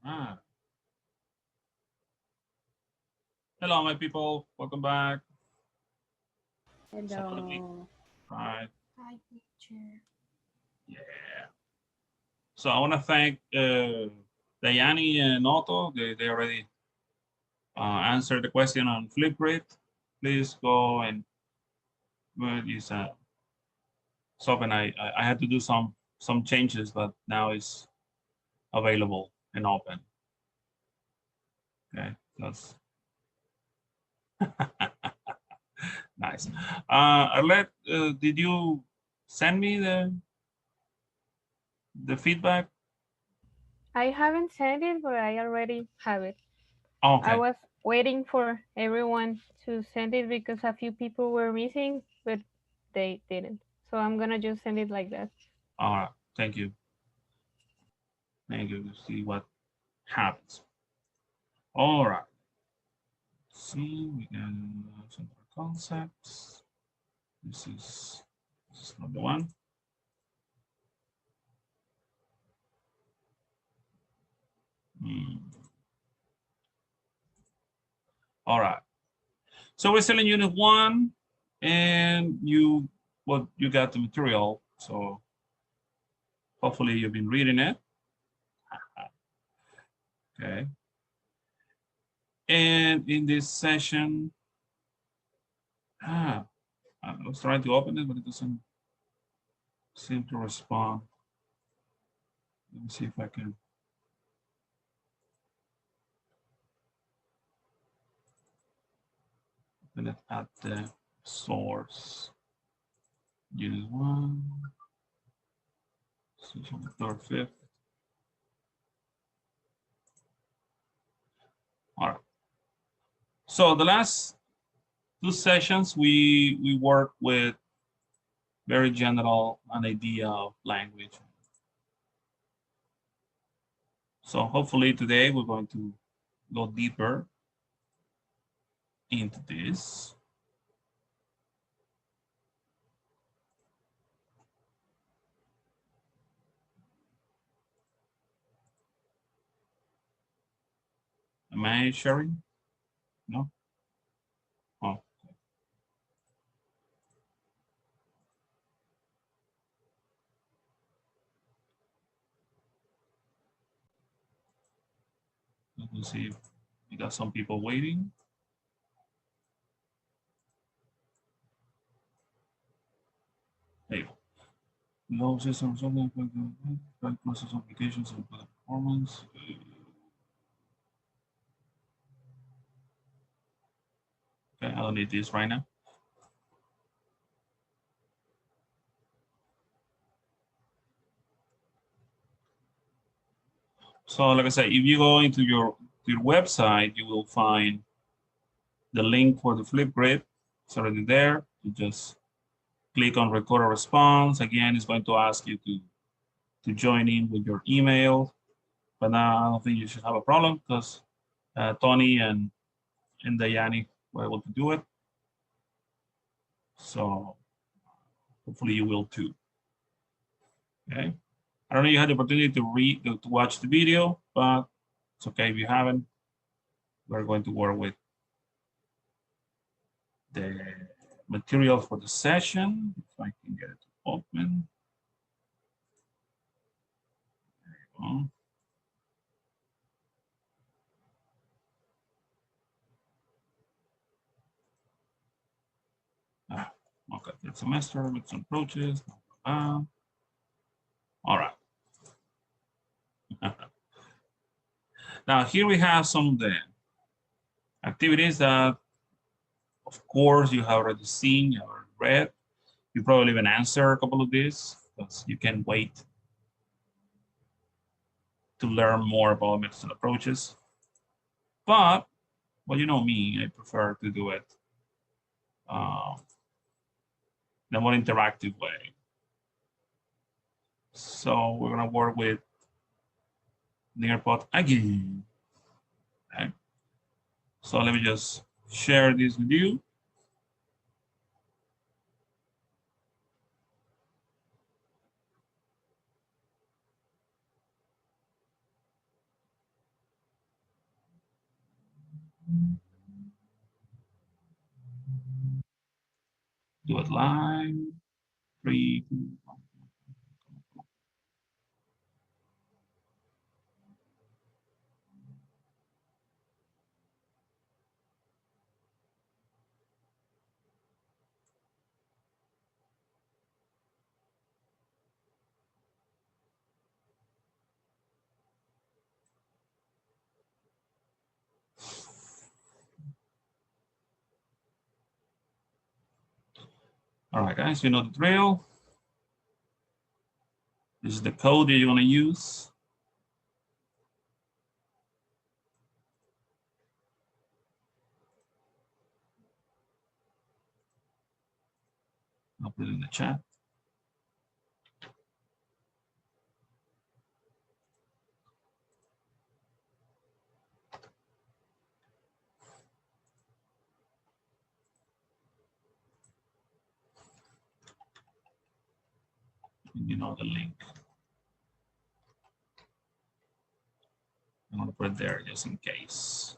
Ah, hello, my people. Welcome back. It's another week, Hello. right? Hi, teacher. Yeah. So I want to thank Dayani and Otto. They already answered the question on Flipgrid. Please go and use Soap, and I had to do some changes, but now it's available and open. Okay, that's nice. Arlette, did you send me the feedback? I haven't sent it, but I already have it. Oh, I okay. was waiting for everyone to send it because a few people were missing, but they didn't. So I'm gonna just send it like that. All right. Thank you. Thank you. See what happens. All right. See, we can some more concepts. This is not the one. Hmm. All right. So we're still in unit one, and you got the material. So hopefully you've been reading it. Okay. And in this session, ah, I was trying to open it, but it doesn't seem to respond. Let me see if I can open it at the source. Unit one, session third, fifth. All right. So the last two sessions, we work with very general an idea of language. So hopefully today we're going to go deeper into this. Am I sharing? No? Oh, let me see if we got some people waiting. There you go. No system, something like process applications and performance. Okay, I don't need this right now. So like I said, if you go into your website, you will find the link for the Flipgrid. It's already there. You just click on record a response. Again, it's going to ask you to join in with your email. But now I don't think you should have a problem because Tony and Dayani were able to do it. So hopefully you will too. Okay. I don't know if you had the opportunity to watch the video, but it's okay if you haven't. We're going to work with the material for the session. If I can get it to open. There Ah, okay, third semester with some approaches. All right. Now here we have some of the activities that, of course, you have already seen or read. You probably even answer a couple of these because you can wait to learn more about medicine approaches. But, well, you know me, I prefer to do it uh, in a more interactive way. So we're gonna work with Nearpod again. Okay. So let me just share this with you. Do it live. 3, 2, 1. All right, guys, you know the drill. This is the code that you're going to use. I'll put it in the chat. And you know the link. I'm going to put it there just in case.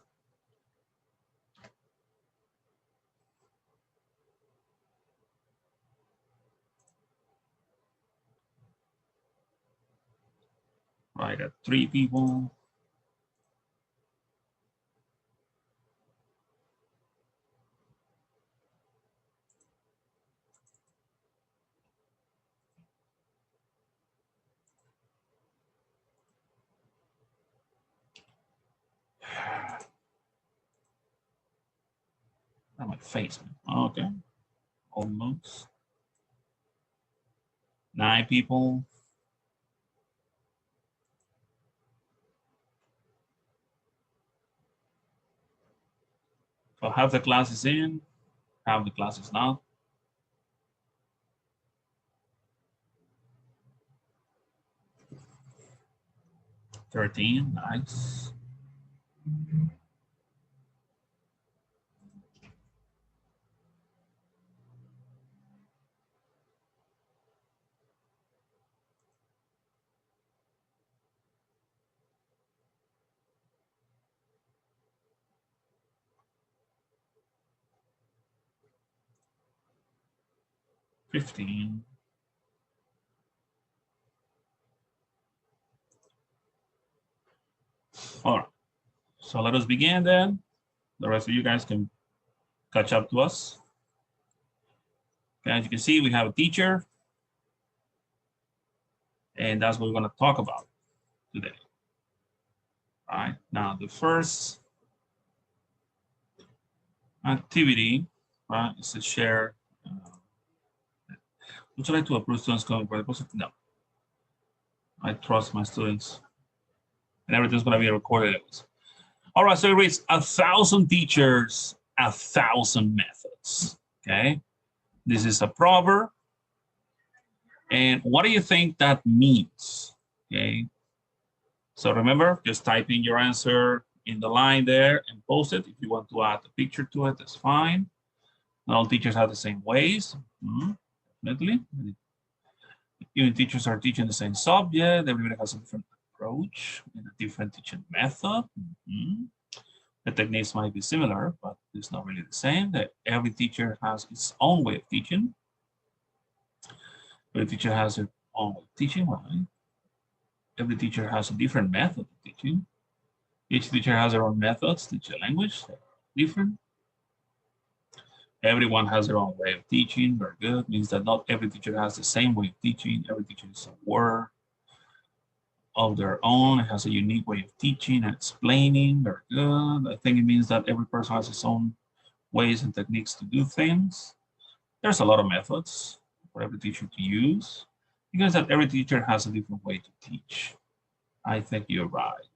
I got 3 people. I'm my face. Okay. Almost. 9 people. So half the class is in, half the class is not. 13, nice. $15. All right. So let us begin then. The rest of you guys can catch up to us. Okay, as you can see, we have a teacher. And that's what we're going to talk about today. All right. Now, the first activity, right, is to share. Would you like to approve students coming for the post? No. I trust my students. And everything's going to be recorded. All right, so it reads 1,000 teachers, 1,000 methods. Okay. This is a proverb. And what do you think that means? Okay. So remember, just type in your answer in the line there and post it. If you want to add a picture to it, that's fine. Not all teachers have the same ways. Definitely. Even teachers are teaching the same subject. Everybody has a different approach and a different teaching method. The techniques might be similar, but it's not really the same. That every teacher has its own way of teaching. Every teacher has their own way of teaching, right? Every teacher has a different method of teaching. Each teacher has their own methods to teach a language, different. Everyone has their own way of teaching, very good. Means that not every teacher has the same way of teaching. Every teacher is aware of their own. It has a unique way of teaching and explaining, very good. I think it means that every person has his own ways and techniques to do things. There's a lot of methods for every teacher to use, because that every teacher has a different way to teach. I think you're right.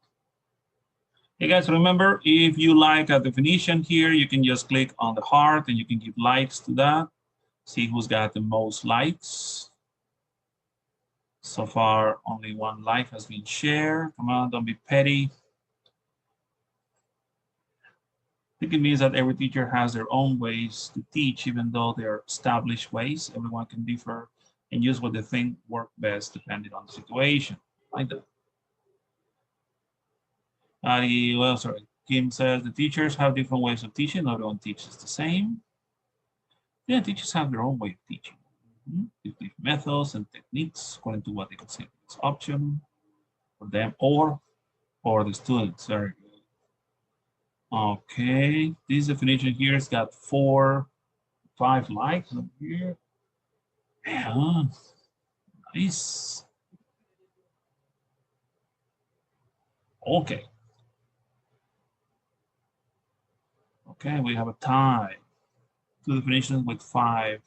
Hey guys, remember, if you like a definition here, you can just click on the heart and you can give likes to that. See who's got the most likes. So far, only 1 like has been shared. Come on, don't be petty. I think it means that every teacher has their own ways to teach, even though they're established ways. Everyone can differ and use what they think work best depending on the situation. Like that. Well, sorry. Kim says the teachers have different ways of teaching. Not everyone teaches the same. Yeah, teachers have their own way of teaching. Different methods and techniques according to what they consider is optional for them or for the students. Very good. Okay, this definition here has got 5 likes over here. Yeah, nice. Okay. Okay, we have a tie. 2 definitions with 5.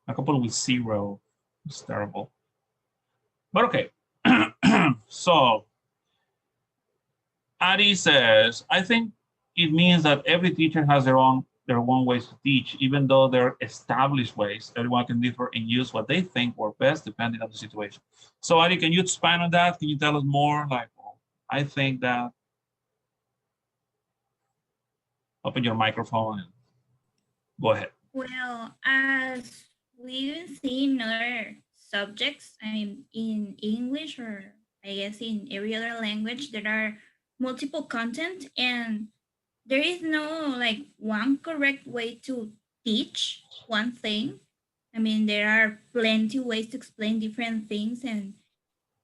A couple with 0. It's terrible. But okay. So Adi says, I think it means that every teacher has their own ways to teach, even though they're established ways. Everyone can differ and use what they think work best depending on the situation. So Adi, can you expand on that? Can you tell us more? Like, well, I think that. Open your microphone and go ahead. Well, as we've seen in other subjects, I mean, in English or I guess in every other language, there are multiple content and there is no like one correct way to teach one thing. I mean, there are plenty ways to explain different things and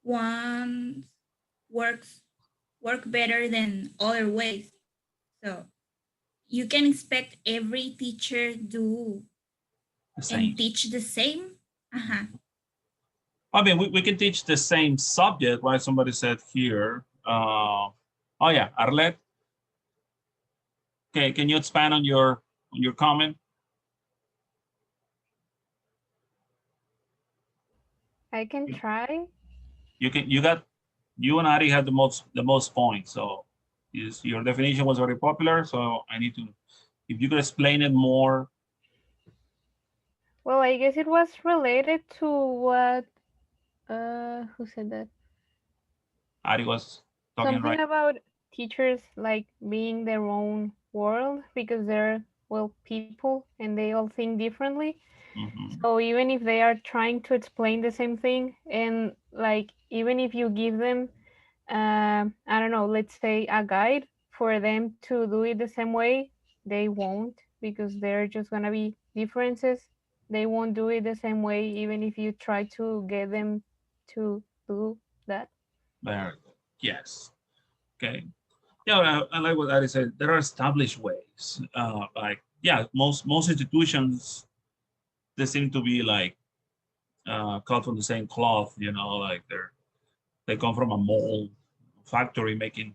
one work better than other ways. So you can expect every teacher do and teach the same. I mean, we can teach the same subject, right? Somebody said here. Oh yeah, Arlet. Okay, can you expand on your comment? I can try. You and Ari had the most points. So your definition was very popular. So I need to, if you could explain it more. Well, I guess it was related to what, who said that? Ari was talking, something right? About teachers like being their own world because they're, well, people and they all think differently. So even if they are trying to explain the same thing, and like even if you give them, I don't know, let's say a guide for them to do it the same way, they won't, because there are just gonna be differences. They won't do it the same way even if you try to get them to do that. Very good. Yes. Okay. Yeah, I like what Ari said. There are established ways. Like, yeah, most institutions, they seem to be like cut from the same cloth. You know, like they come from a mold factory making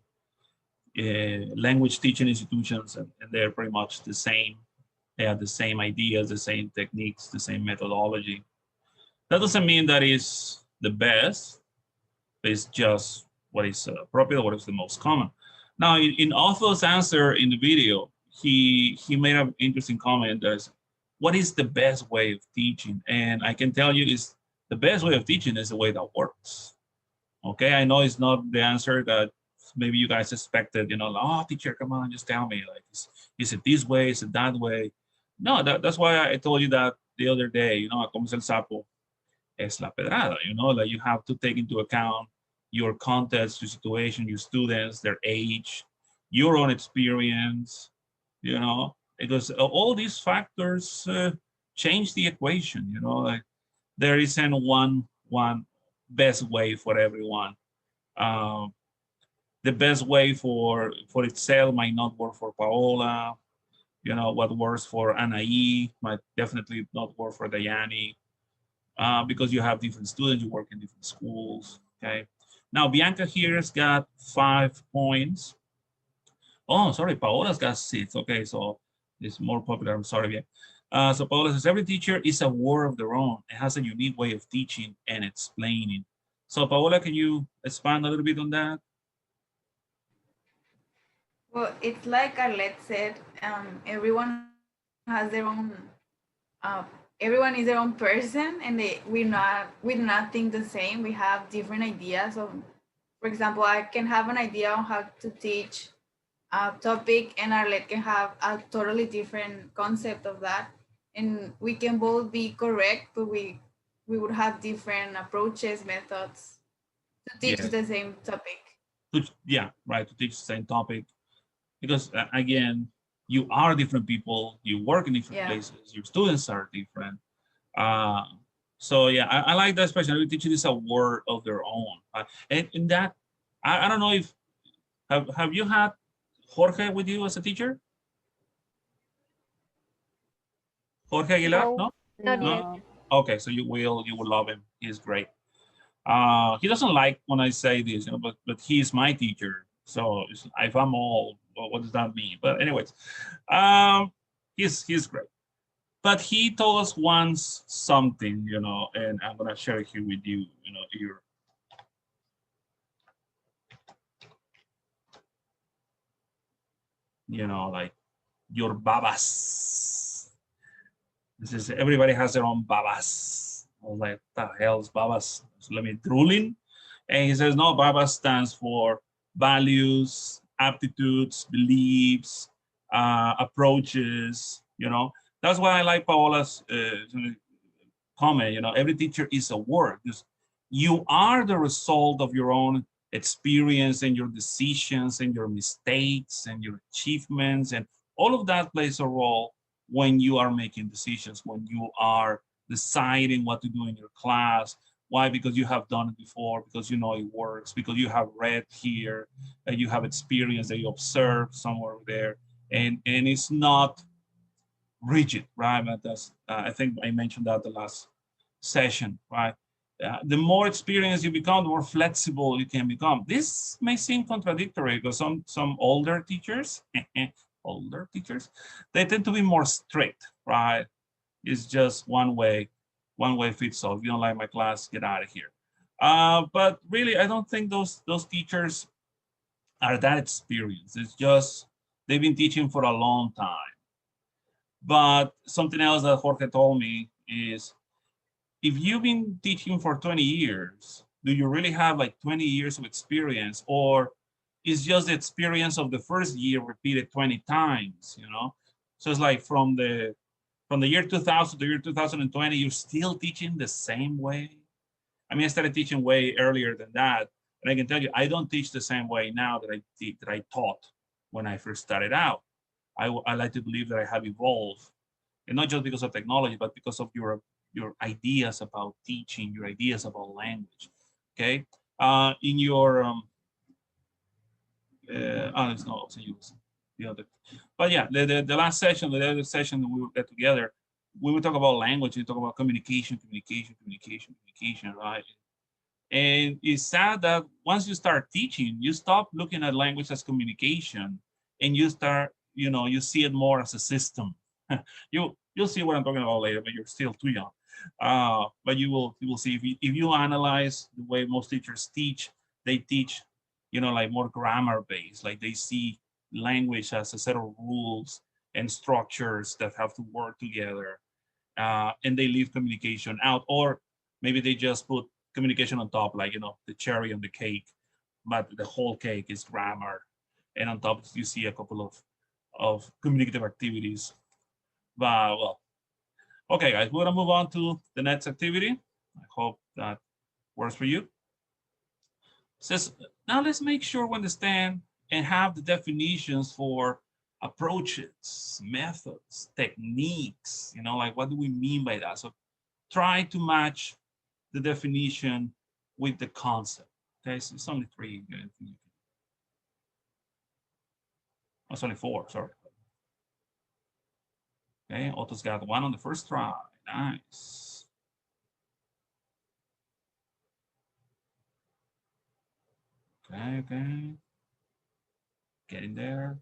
language teaching institutions, and they're pretty much the same. They have the same ideas, the same techniques, the same methodology. That doesn't mean that is the best. It's just what is appropriate, what is the most common. Now, in Otho's answer in the video, he made an interesting comment as, what is the best way of teaching? And I can tell you is the best way of teaching is the way that works. Okay, I know it's not the answer that maybe you guys expected, you know, like, oh, teacher, come on, just tell me, like, is it this way, is it that way? No, that's why I told you that the other day, you know, como es el sapo, es la pedrada, you know, like you have to take into account your context, your situation, your students, their age, your own experience, you know, because all these factors change the equation, you know, like there isn't one best way for everyone. The best way for itself might not work for Paola. You know, what works for Anaí might definitely not work for Dayani, because you have different students, you work in different schools, okay? Now, Bianca here has got 5 points. Oh, sorry, Paola's got 6. Okay, so it's more popular. I'm sorry, Bianca. So Paola says, every teacher is a world of their own. It has a unique way of teaching and explaining. So Paola, can you expand a little bit on that? Well, it's like Arlette said, everyone has their own, everyone is their own person, and we do not think the same. We have different ideas. So, for example, I can have an idea on how to teach a topic, and Arlette can have a totally different concept of that. And we can both be correct, but we would have different approaches, methods to teach the same topic. Yeah, right, to teach the same topic. Because again, you are different people, you work in different Yeah. places, your students are different. So yeah, I like that expression. Every teacher is a word of their own. And that, I don't know if, have you had Jorge with you as a teacher? Jorge Aguilar, No, no? not No? yet. No. Okay, so you will love him. He's great. He doesn't like when I say this, but he's my teacher. So if I'm old, well, what does that mean? But anyways, um, he's great. But he told us once something, and I'm gonna share it here with you. Like your babas. This is everybody has their own babas. I was like, what the hell is babas? So let me drooling. And he says, no, babas stands for values, aptitudes, beliefs, approaches. That's why I like Paola's comment. Every teacher is a word. Because you are the result of your own experience and your decisions and your mistakes and your achievements, and all of that plays a role when you are making decisions, when you are deciding what to do in your class. Why? Because you have done it before, because you know it works, because you have read here, and you have experience that you observed somewhere there, and it's not rigid, right? But that's I think I mentioned that the last session, right? The more experienced you become, the more flexible you can become. This may seem contradictory because some older teachers, they tend to be more strict, right? It's just one way fits all. If you don't like my class, get out of here. But really, I don't think those teachers are that experienced. It's just they've been teaching for a long time. But something else that Jorge told me is, if you've been teaching for 20 years, do you really have like 20 years of experience, or is just the experience of the first year repeated 20 times, So it's like from the year 2000 to year 2020, you're still teaching the same way. I mean, I started teaching way earlier than that, and I can tell you, I don't teach the same way now that I taught when I first started out. I like to believe that I have evolved, and not just because of technology, but because of your ideas about teaching, your ideas about language. Okay, in your it's not also use the other, but yeah, the last session, the other session that we will get together, we will talk about language. We talk about communication, right? And it's sad that once you start teaching, you stop looking at language as communication, and you start, you see it more as a system. You'll see what I'm talking about later, but you're still too young. But you will see if you analyze the way most teachers teach, they teach, like more grammar based, like they see language as a set of rules and structures that have to work together, and they leave communication out, or maybe they just put communication on top, like the cherry on the cake, but the whole cake is grammar, and on top you see a couple of communicative activities. But well, okay, guys, we're gonna move on to the next activity. I hope that works for you. It says, now let's make sure we understand and have the definitions for approaches, methods, techniques, like what do we mean by that? So try to match the definition with the concept. Okay, so it's only 3. Oh, it's only 4, sorry. Okay, Otto's got 1 on the first try. Nice. Okay. Getting there.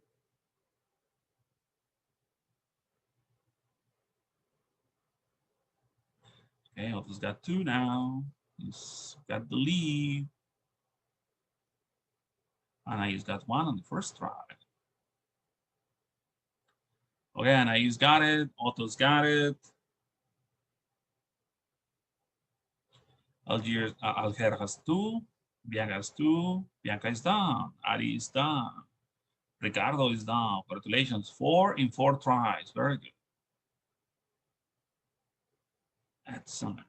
Okay, Otto's got 2 now. He's got the lead. Anais got 1 on the first try. Okay, Anais got it. Otto's got it. Alger has 2. Bianca has 2. Bianca is done. Ari is done. Ricardo is done. Congratulations. 4 in 4 tries. Very good. Excellent.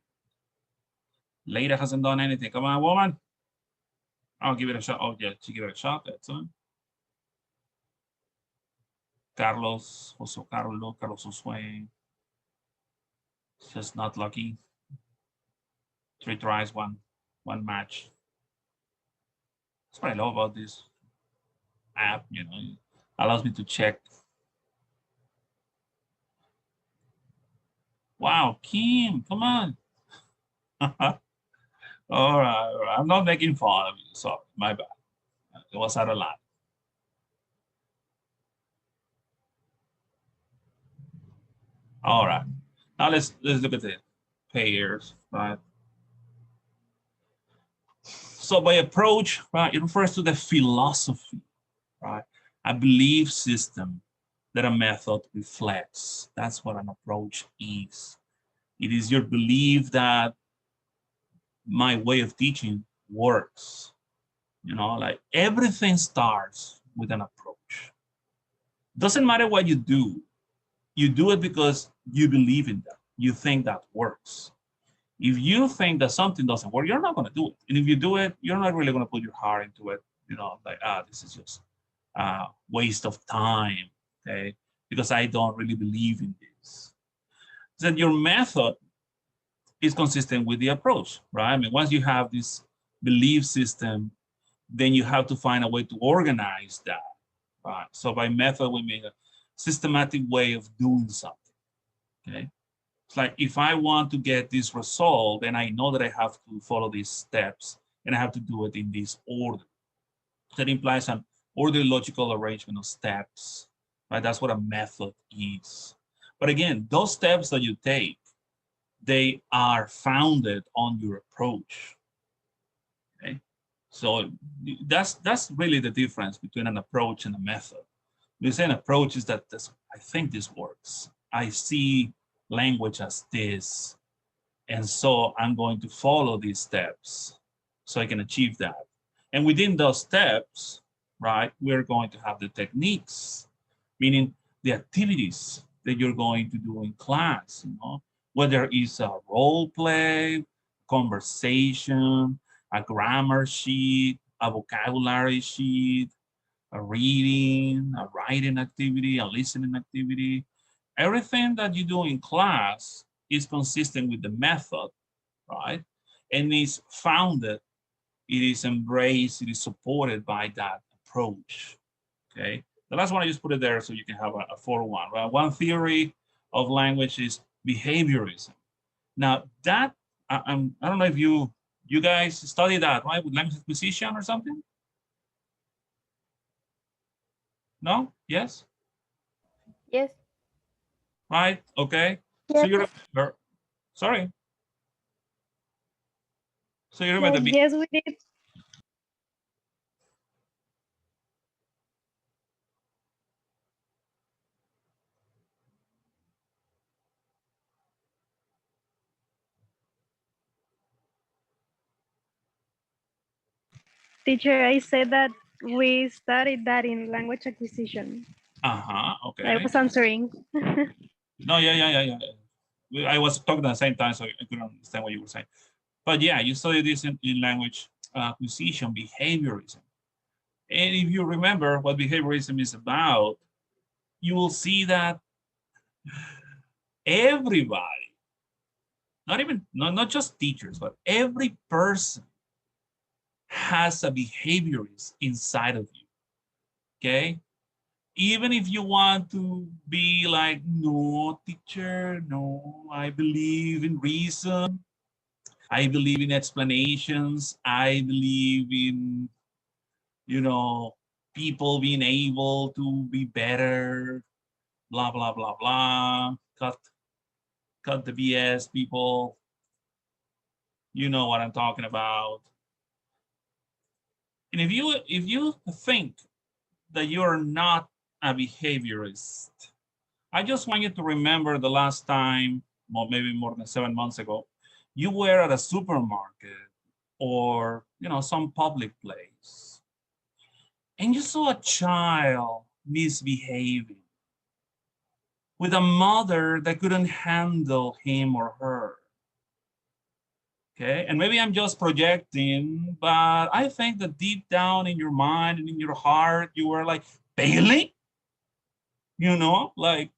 Leila hasn't done anything. Come on, woman. I'll give it a shot. Oh, yeah, she gave it a shot. Excellent. Carlos, Jose Carlos, Carlos Josue. Just not lucky. 3 tries, one match. That's what I love about this app, you know, it allows me to check. Wow, Kim, come on. All right, I'm not making fun of you, so my bad. It was out of line. All right, now let's look at the pairs, right? So by approach, right, it refers to the philosophy, right? A belief system that a method reflects. That's what an approach is. It is your belief that my way of teaching works. You know, like everything starts with an approach. Doesn't matter what you do it because you believe in that. You think that works. If you think that something doesn't work, you're not going to do it. And if you do it, you're not really going to put your heart into it. You know, like, this is just a waste of time, okay? Because I don't really believe in this. Then your method is consistent with the approach, right? I mean, once you have this belief system, then you have to find a way to organize that, right? So by method, we mean a systematic way of doing something, okay? It's like if I want to get this result, then I know that I have to follow these steps and I have to do it in this order. That implies an orderly logical arrangement of steps, right? That's what a method is. But again, those steps that you take, they are founded on your approach, okay? So that's really the difference between an approach and a method. The same approach is that I think this works. I see language as this, and so I'm going to follow these steps so I can achieve that. And within those steps, right, we're going to have the techniques, meaning the activities that you're going to do in class, you know, whether it's a role play, conversation, a grammar sheet, a vocabulary sheet, a reading, a writing activity, a listening activity. Everything that you do in class is consistent with the method, right? And is founded, it is embraced, it is supported by that approach, okay? The last one, I just put it there so you can have a 4-1, right? One theory of language is behaviorism. Now that, I don't know if you guys study that, right? With language acquisition or something? No? Yes? Yes. Right, okay. Yes. So you remember, sorry. So you remember the Yes, we did. Teacher, I said that we studied that in language acquisition. okay. I was answering. No, yeah. I was talking at the same time, so I couldn't understand what you were saying. But yeah, you study this in language acquisition, behaviorism. And if you remember what behaviorism is about, you will see that everybody, not just teachers, but every person has a behaviorist inside of you, okay? Even if you want to be like, no, teacher, no, I believe in reason. I believe in explanations. I believe in, you know, people being able to be better, blah, blah, blah, blah. Cut the BS, people. You know what I'm talking about. And if you think that you're not a behaviorist, I just want you to remember the last time, or maybe more than 7 months ago, you were at a supermarket or, you know, some public place, and you saw a child misbehaving with a mother that couldn't handle him or her. Okay, and maybe I'm just projecting, but I think that deep down in your mind and in your heart, you were like, Bailey? You know, like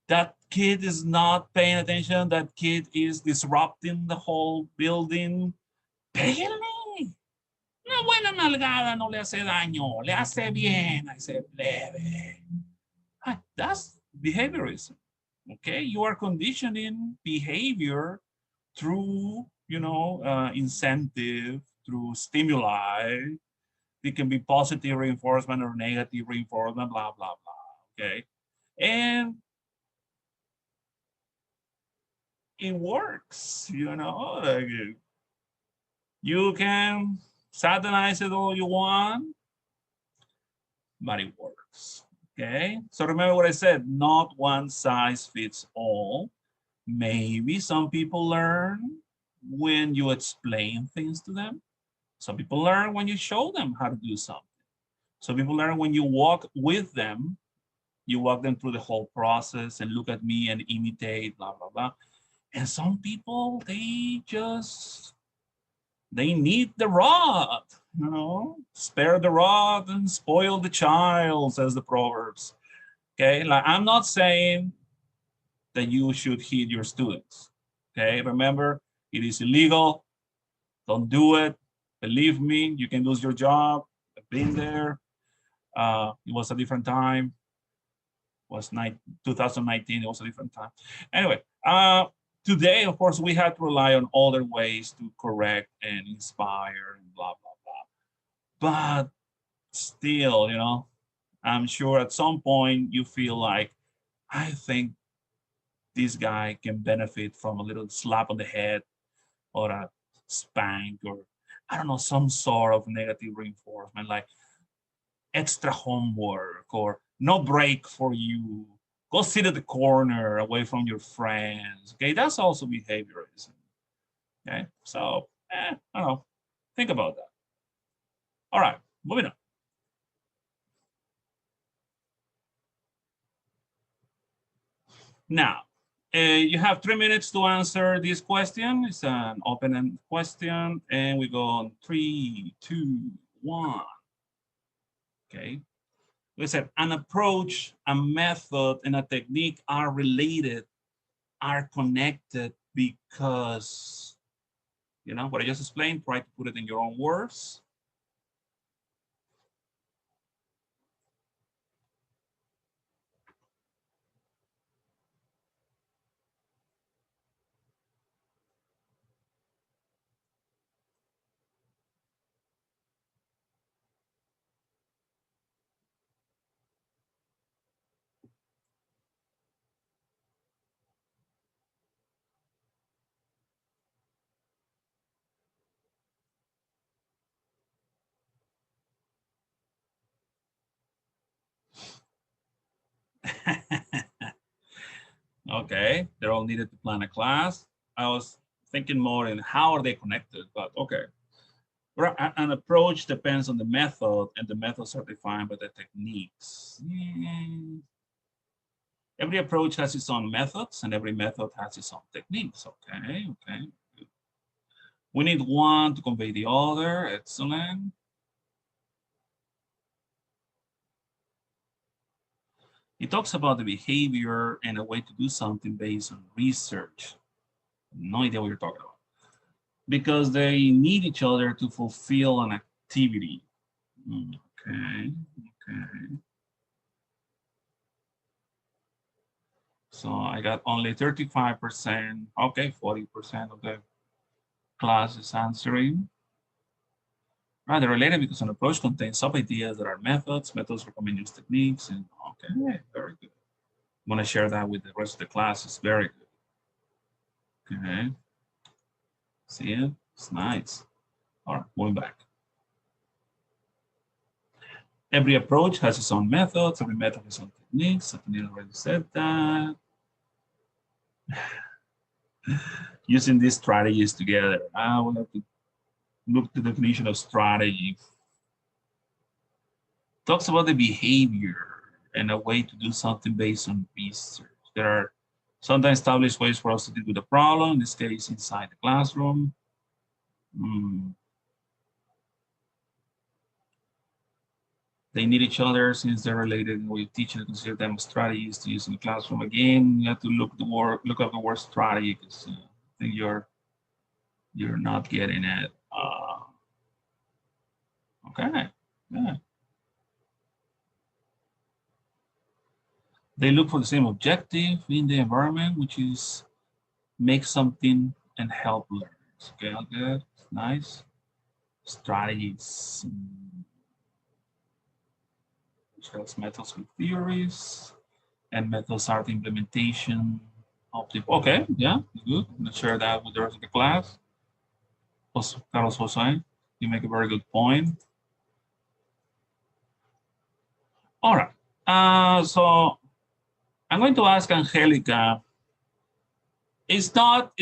that kid is not paying attention. That kid is disrupting the whole building. Pégale. Una buena nalgada no le hace daño, le hace bien. I said, leve. That's behaviorism. Okay, you are conditioning behavior through, you know, incentive, through stimuli. It can be positive reinforcement or negative reinforcement, blah, blah, blah. Okay, and it works, you know, like you can satanize it all you want, but it works. Okay, so remember what I said, not one size fits all. Maybe some people learn when you explain things to them. Some people learn when you show them how to do something. Some people learn when you walk with them, you walk them through the whole process and look at me and imitate, blah, blah, blah. And some people, they need the rod, you know, spare the rod and spoil the child, says the Proverbs. Okay, like I'm not saying that you should hit your students. Okay, remember, it is illegal. Don't do it. Believe me, you can lose your job. I've been there. It was a different time. It was 2019. It was a different time. Anyway, today, of course, we had to rely on other ways to correct and inspire and blah, blah, blah. But still, you know, I'm sure at some point you feel like, I think this guy can benefit from a little slap on the head or a spank or, I don't know, some sort of negative reinforcement, like extra homework or no break for you. Go sit at the corner away from your friends. Okay, that's also behaviorism. Okay, so I don't know. Think about that. All right, moving on. Now, you have 3 minutes to answer this question. It's an open-ended question, and we go on 3, 2, 1. Okay. We said an approach, a method, and a technique are related, are connected because, you know, what I just explained, try to put it in your own words. Okay, they're all needed to plan a class. I was thinking more in how are they connected, but okay. An approach depends on the method, and the methods are defined by the techniques. Every approach has its own methods, and every method has its own techniques. Okay, okay. We need one to convey the other. Excellent. It talks about the behavior and a way to do something based on research. No idea what you're talking about. Because they need each other to fulfill an activity. Okay, okay. So I got only 35%. Okay, 40% of the class is answering. Right, they're related because an approach contains sub-ideas that are methods. Methods recommend use techniques. And okay, very good. I'm gonna share that with the rest of the class. It's very good. Okay. See it? It's nice. All right, moving back. Every approach has its own methods. Every method has its own techniques. I already said that. Using these strategies together. I will have to look at the definition of strategy. Talks about the behavior and a way to do something based on research. There are sometimes established ways for us to deal with the problem, in this case, inside the classroom. They need each other since they're related. We teach and consider them strategies to use in the classroom. Again, you have to look up the word strategy because I think you're not getting it. Okay, yeah. They look for the same objective in the environment, which is make something and help learners. Okay, good, nice. Strategies. Which has methods with theories, and methods are the implementation of the. Okay, yeah, good. Let's share that with the rest of the class. Carlos Jose, you make a very good point. All right. So I'm going to ask Angelica. It's not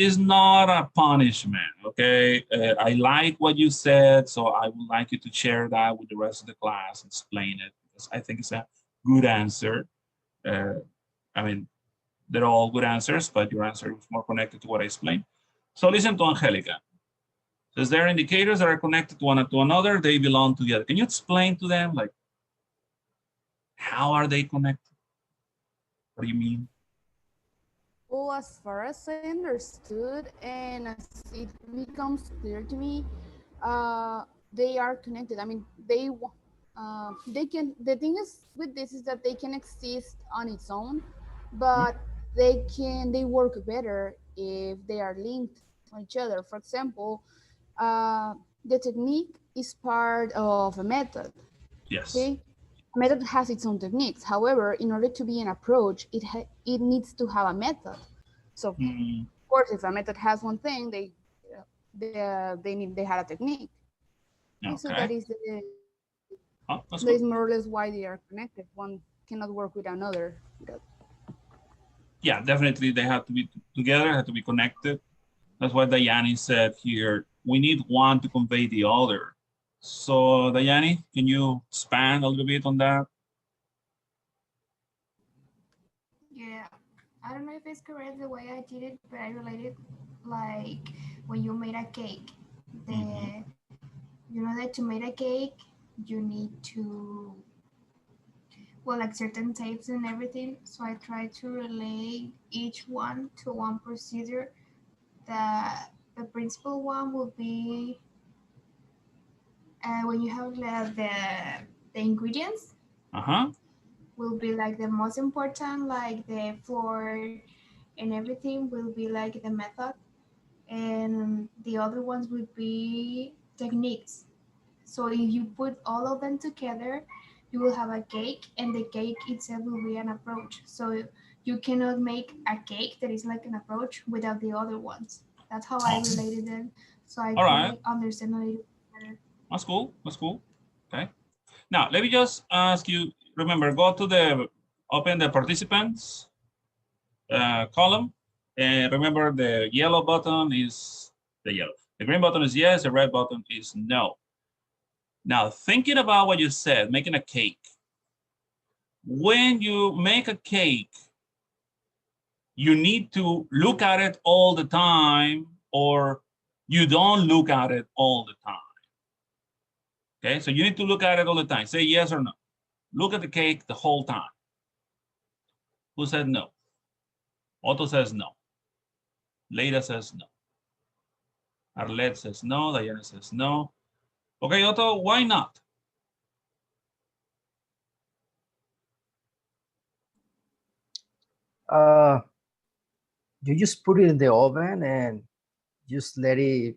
a punishment, okay? I like what you said, so I would like you to share that with the rest of the class, explain it, because I think it's a good answer. I mean, they're all good answers, but your answer is more connected to what I explained. So listen to Angelica. Says there are indicators that are connected to one to another, they belong together. Can you explain to them, like, how are they connected? What do you mean? Well, as far as I understood and as it becomes clear to me, they are connected. I mean, they can. The thing is with this is that they can exist on its own, but they work better if they are linked to each other. For example, the technique is part of a method. Yes. Okay, a method has its own techniques. However, in order to be an approach, it needs to have a method. So, of course, if a method has one thing, they had a technique. Okay. So that is that is more or less why they are connected. One cannot work with another. Yeah, definitely they have to be together, have to be connected. That's why Dayani said here, we need one to convey the other. So Dayani, can you expand a little bit on that? Yeah, I don't know if it's correct the way I did it, but I related like when you made a cake. You know that to make a cake, you need to, well, like certain types and everything. So I try to relate each one to one procedure. The principal one will be when you have the ingredients. Will be like the most important, like the flour and everything will be like the method, and the other ones would be techniques. So if you put all of them together, you will have a cake, and the cake itself will be an approach. So you cannot make a cake that is like an approach without the other ones. That's how I related them, so I can understand a little better. That's cool. That's cool. Okay. Now let me just ask you. Remember, go to open the participants column, and remember the yellow button is the yellow. The green button is yes. The red button is no. Now thinking about what you said, making a cake. When you make a cake, you need to look at it all the time, or you don't look at it all the time. Okay, so you need to look at it all the time. Say yes or no. Look at the cake the whole time. Who said no? Otto says no. Leila says no. Arlette says no. Diana says no. Okay, Otto, why not? You just put it in the oven and just let the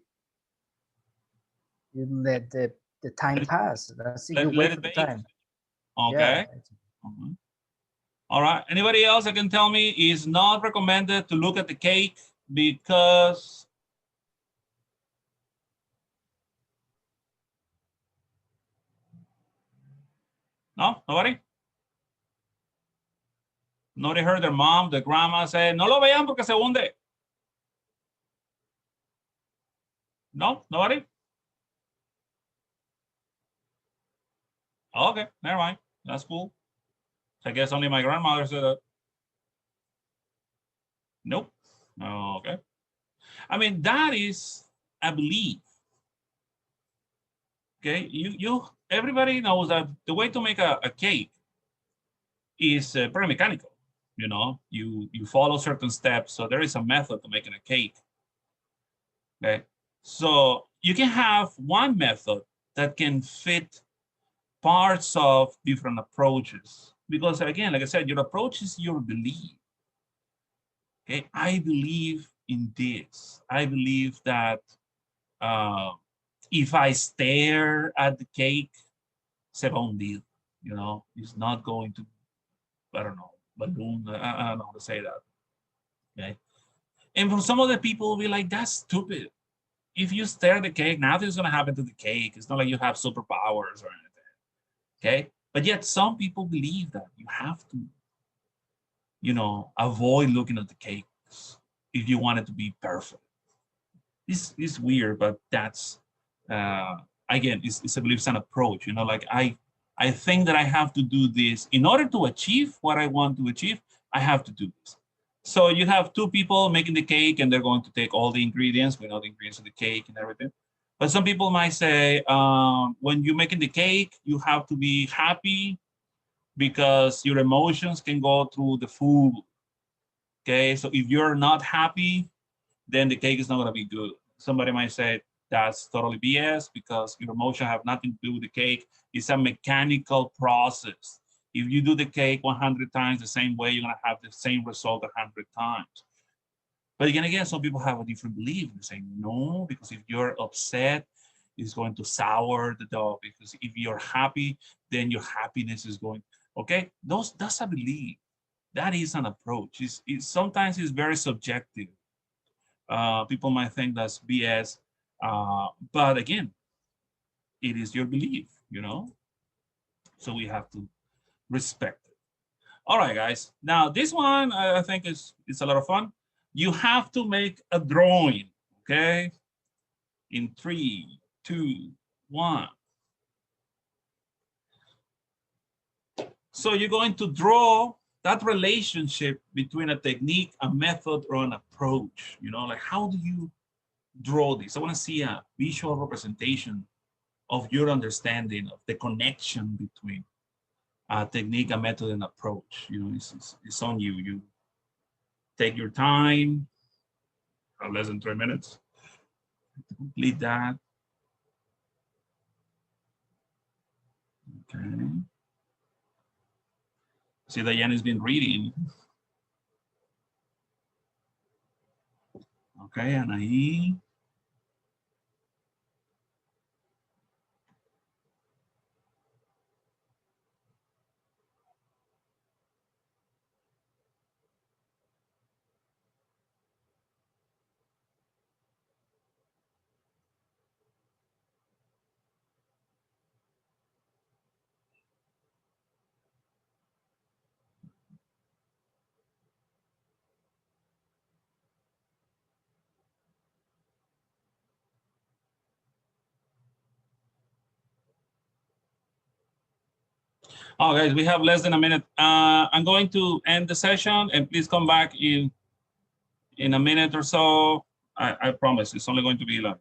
time pass. That's it. You wait for the time. Okay. Yeah. All right. Anybody else that can tell me is not recommended to look at the cake because no? Nobody? Nobody heard their mom, the grandma say, no lo vean porque se hunde. No? Nobody? Okay, never mind. That's cool. I guess only my grandmother said that. Nope. Okay. I mean, that is a belief. Okay, everybody knows that the way to make a cake is pretty mechanical. You know, you follow certain steps. So there is a method to making a cake. Okay, so you can have one method that can fit parts of different approaches. Because again, like I said, your approach is your belief. Okay, I believe in this. I believe that if I stare at the cake, se va a hundir, you know, it's not going to, I don't know, balloon, I don't know how to say that. Okay. And for some of the people will be like, that's stupid. If you stare at the cake, nothing's gonna happen to the cake. It's not like you have superpowers or anything. Okay. But yet some people believe that you have to, you know, avoid looking at the cakes if you want it to be perfect. It's weird, but that's again, it's a belief, it's an approach. You know, like I think that I have to do this in order to achieve what I want to achieve. I have to do this. So you have two people making the cake, and they're going to take all the ingredients. We know the ingredients of the cake and everything. But some people might say, when you're making the cake, you have to be happy because your emotions can go through the food. Okay, so if you're not happy, then the cake is not going to be good. Somebody might say that's totally BS because your emotion have nothing to do with the cake. It's a mechanical process. If you do the cake 100 times the same way, you're going to have the same result 100 times. But again, some people have a different belief. They say no, because if you're upset, it's going to sour the dough. Because if you're happy, then your happiness is going. Okay, that's a belief. That is an approach. Sometimes it's very subjective. People might think that's BS, but again, it is your belief, you know? So we have to respect it. All right, guys. Now, this one, I think it's a lot of fun. You have to make a drawing, okay? In 3, 2, 1. So you're going to draw that relationship between a technique, a method, or an approach. You know, like how do you draw this? I want to see a visual representation of your understanding of the connection between a technique, a method, and approach. You know, it's on you. You take your time, less than 3 minutes to complete that. Okay. See, Diane has been reading. Okay, Anaí. Oh, guys, we have less than a minute. I'm going to end the session, and please come back in a minute or so. I promise it's only going to be like